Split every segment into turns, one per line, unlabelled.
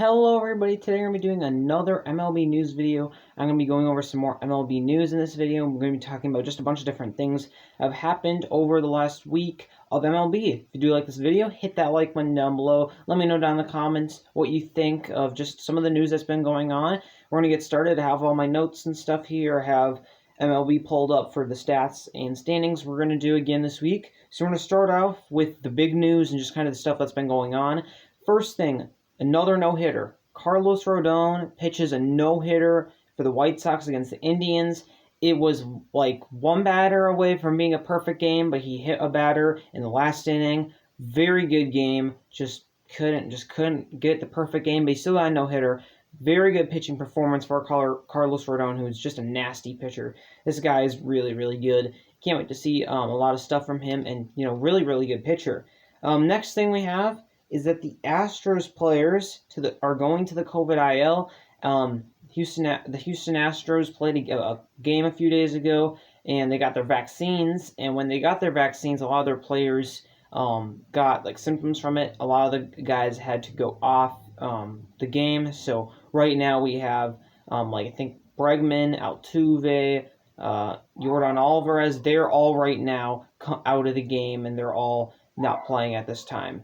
Hello everybody, today we're going to be doing another MLB news video. I'm going to be going over some more MLB news in this video. We're going to be talking about just a bunch of different things that have happened over the last week of MLB. If you do like this video, hit that like button down below. Let me know down in the comments what you think of just some of the news that's been going on. We're going to get started. I have all my notes and stuff here. I have MLB pulled up for the stats and standings we're going to do again this week. So we're going to start off with the big news and just kind of the stuff that's been going on. First thing, another no-hitter. Carlos Rodon pitches a no-hitter for the White Sox against the Indians. It was like one batter away from being a perfect game, but he hit a batter in the last inning. Very good game. Just couldn't get the perfect game, but he still got a no-hitter. Very good pitching performance for Carlos Rodon, who is just a nasty pitcher. This guy is really, really good. Can't wait to see a lot of stuff from him, and really, really good pitcher. Next thing we have is that the Astros players are going to the COVID IL. The Houston Astros played a game a few days ago, and they got their vaccines. And when they got their vaccines, a lot of their players got like symptoms from it. A lot of the guys had to go off the game. So right now we have I think Bregman, Altuve, Yordan Alvarez. They're all right now out of the game, and they're all not playing at this time.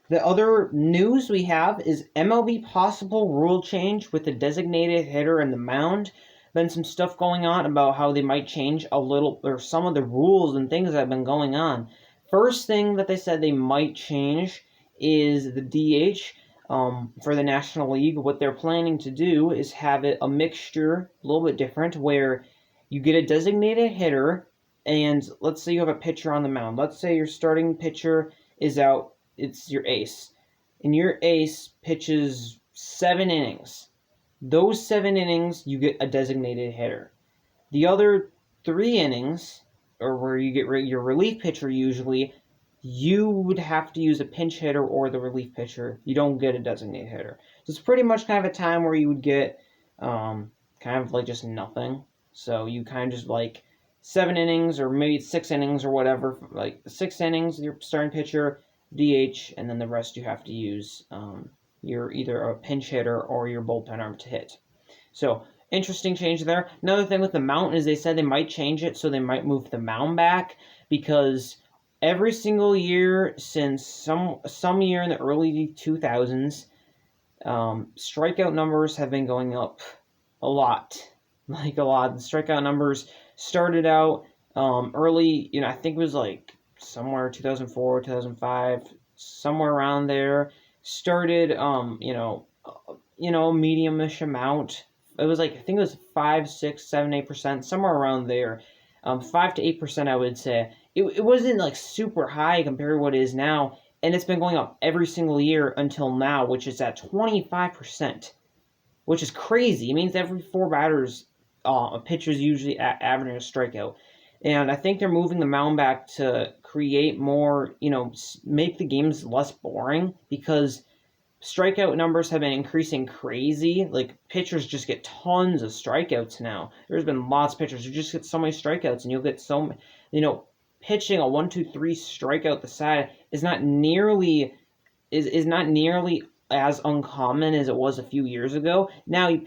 The other news we have is MLB possible rule change with the designated hitter and the mound. Been some stuff going on about how they might change a little, or some of the rules and things that have been going on. First thing that they said they might change is the DH for the National League. What they're planning to do is have it a mixture, a little bit different, where you get a designated hitter, and let's say you have a pitcher on the mound. Let's say your starting pitcher is out. It's your ace, and your ace pitches 7 innings. Those 7 innings, you get a designated hitter. The other 3 innings, or where you get your relief pitcher usually, you would have to use a pinch hitter or the relief pitcher. You don't get a designated hitter. So it's pretty much kind of a time where you would get kind of like just nothing. So you kind of just like 7 innings, or maybe 6 innings or whatever. Like 6 innings, your starting pitcher, DH, and then the rest you have to use your either a pinch hitter or your bullpen arm to hit. So, interesting change there. Another thing with the mound is they said they might change it, so they might move the mound back, because every single year since some year in the early 2000s, strikeout numbers have been going up a lot. Like a lot. The strikeout numbers started out early, I think it was like somewhere 2004, 2005, somewhere around there. Started, medium-ish amount. It was like, I think it was 5, 6, 7, 8%, somewhere around there. 5 to 8%, I would say. It wasn't like super high compared to what it is now, and it's been going up every single year until now, which is at 25%, which is crazy. It means every 4 batters, a pitcher's usually averaging a strikeout. And I think they're moving the mound back to create more, make the games less boring, because strikeout numbers have been increasing crazy. Like, pitchers just get tons of strikeouts now. There's been lots of pitchers who just get so many strikeouts, and you'll get so many, pitching a 1-2-3 strikeout the side is not nearly as uncommon as it was a few years ago. Now you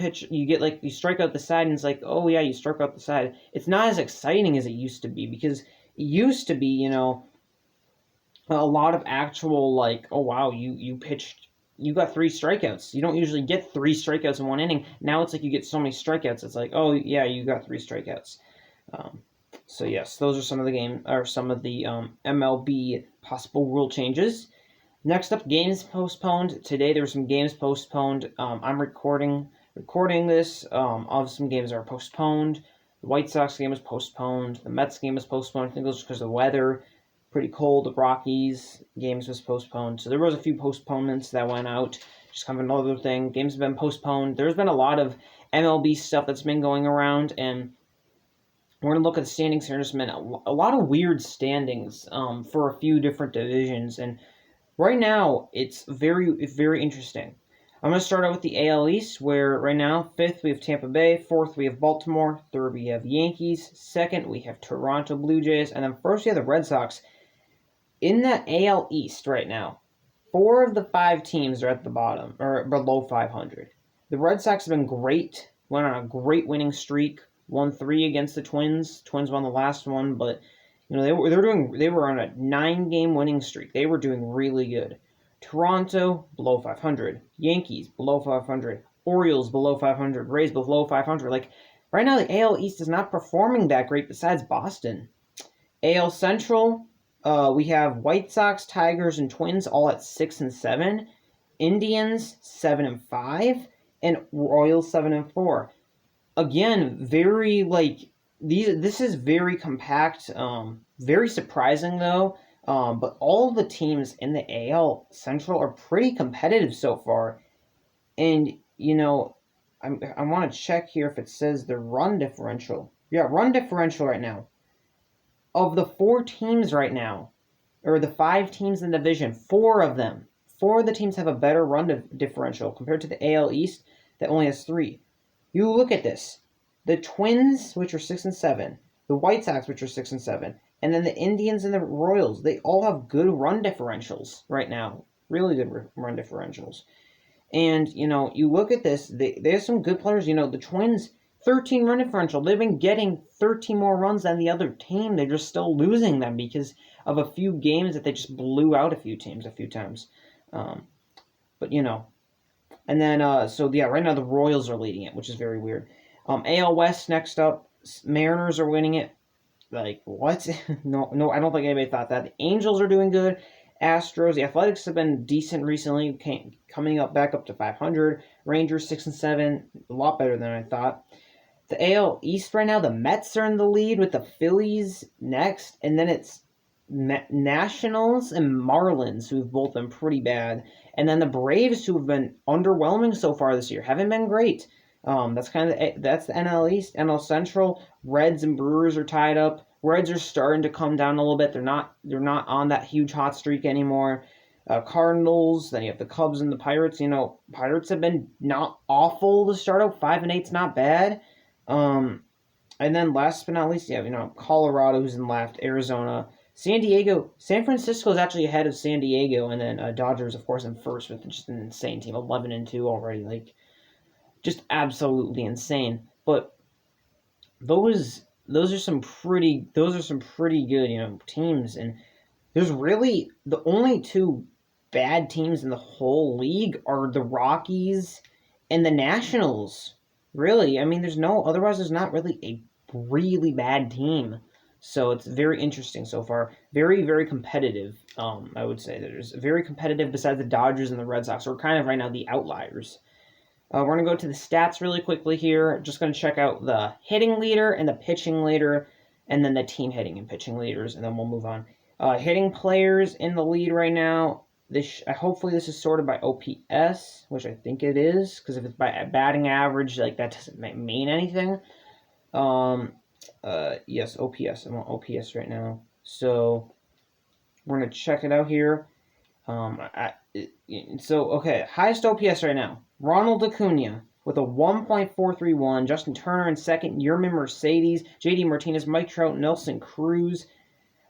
strike out the side, and it's like, oh yeah, you struck out the side. It's not as exciting as it used to be, because it used to be, a lot of actual, like, oh wow, you got 3 strikeouts. You don't usually get 3 strikeouts in one inning. Now it's like you get so many strikeouts. It's like, oh yeah, you got 3 strikeouts. So yes, those are some of the MLB possible rule changes. Next up, games postponed. Today there were some games postponed. I'm recording this. All some games are postponed. The White Sox game was postponed. The Mets game was postponed. I think it was because of the weather. Pretty cold. The Rockies games was postponed. So there was a few postponements that went out. Just kind of another thing. Games have been postponed. There's been a lot of MLB stuff that's been going around, and we're going to look at the standings here in just a minute. A lot of weird standings for a few different divisions, and right now, it's very interesting. I'm going to start out with the AL East, where right now, 5th we have Tampa Bay, 4th we have Baltimore, 3rd we have Yankees, 2nd we have Toronto Blue Jays, and then 1st we have the Red Sox. In that AL East right now, 4 of the 5 teams are at the bottom, or below 500. The Red Sox have been great, went on a great winning streak, won 3 against the Twins. Twins won the last one, but they were on a 9-game winning streak. They were doing really good. Toronto below 500, Yankees below 500, Orioles below 500, Rays below 500. Like right now, the AL East is not performing that great. Besides Boston, AL Central, we have White Sox, Tigers, and Twins all at 6 and 7, Indians 7 and 5, and Royals 7 and 4. Again, very this is very compact. Very surprising though. But all the teams in the AL Central are pretty competitive so far, and I want to check here if it says the run differential. Yeah, run differential right now. Of the 4 teams right now, or the 5 teams in the division, 4 of the teams have a better run differential compared to the AL East that only has 3. You look at this. The Twins, which are 6 and 7, the White Sox, which are 6 and 7, and then the Indians and the Royals, they all have good run differentials right now. Really good run differentials. And, you look at this, they have some good players. The Twins, 13 run differential. They've been getting 13 more runs than the other team. They're just still losing them because of a few games that they just blew out a few teams a few times. But, and then, right now the Royals are leading it, which is very weird. AL West next up, Mariners are winning it. Like, what? No, I don't think anybody thought that. The Angels are doing good. Astros, the Athletics have been decent recently, coming back up to 500. Rangers 6 and 7, a lot better than I thought. The AL East right now, the Mets are in the lead with the Phillies next, and then it's Nationals and Marlins, who've both been pretty bad, and then the Braves, who have been underwhelming so far this year, haven't been great. That's the NL East. NL Central, Reds and Brewers are tied up. Reds are starting to come down a little bit. They're not on that huge hot streak anymore. Cardinals. Then you have the Cubs and the Pirates. Pirates have been not awful to start out. 5 and 8's not bad. And then last but not least, you have Colorado, who's in left. Arizona, San Diego, San Francisco is actually ahead of San Diego, and then Dodgers, of course, in first with just an insane team, 11 and 2 already. Like, just absolutely insane. But those are some pretty good teams, and there's really the only 2 bad teams in the whole league are the Rockies and the Nationals. Really, there's not really a really bad team. So it's very interesting so far. Very, very competitive. I would say there's very competitive. Besides the Dodgers and the Red Sox, we're kind of right now the outliers. We're going to go to the stats really quickly here. Just going to check out the hitting leader and the pitching leader, and then the team hitting and pitching leaders, and then we'll move on. Hitting players in the lead right now. Hopefully this is sorted by OPS, which I think it is, because if it's by batting average, that doesn't mean anything. Yes, OPS. I'm on OPS right now. So we're going to check it out here. Highest OPS right now. Ronald Acuna with a 1.431. Justin Turner in second. Yermin Mercedes, JD Martinez, Mike Trout, Nelson Cruz.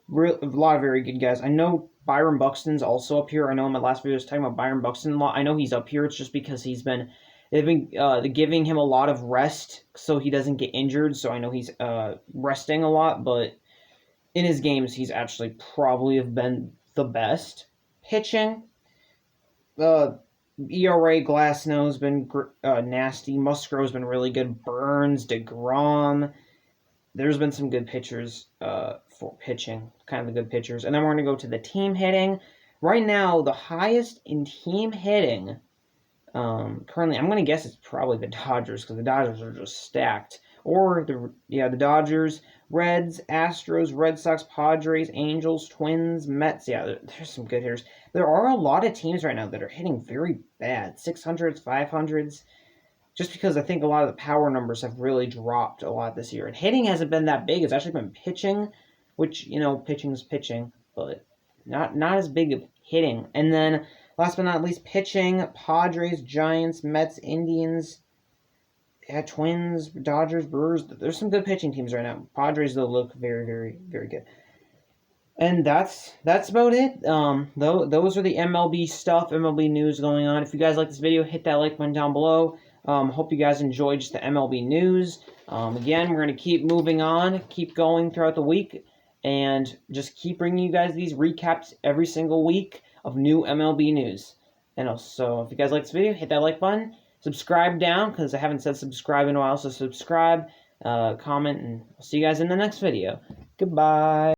A lot of very good guys. I know Byron Buxton's also up here. I know in my last video I was talking about Byron Buxton a lot. I know he's up here. It's just because they've been giving him a lot of rest so he doesn't get injured. So I know he's resting a lot, but in his games he's actually probably have been the best. Pitching, ERA Glasnow's been nasty. Musgrove's been really good. Burns, DeGrom. There's been some good pitchers for pitching, kind of the good pitchers. And then we're going to go to the team hitting. Right now, the highest in team hitting, currently, I'm going to guess it's probably the Dodgers, because the Dodgers are just stacked. Or, the Dodgers, Reds, Astros, Red Sox, Padres, Angels, Twins, Mets. Yeah, there's some good hitters. There are a lot of teams right now that are hitting very bad. 600s, 500s. Just because I think a lot of the power numbers have really dropped a lot this year. And hitting hasn't been that big. It's actually been pitching, which, pitching's pitching, but not as big of hitting. And then, last but not least, pitching, Padres, Giants, Mets, Indians, Twins, Dodgers, Brewers. There's some good pitching teams right now. Padres, though, look very, very, very good. And that's about it. Those are the MLB stuff, MLB news going on. If you guys like this video, hit that like button down below. Hope you guys enjoyed just the MLB news. Again, we're going to keep moving on, keep going throughout the week, and just keep bringing you guys these recaps every single week of new MLB news. And also, if you guys like this video, hit that like button. Subscribe down, because I haven't said subscribe in a while, so subscribe, comment, and I'll see you guys in the next video. Goodbye.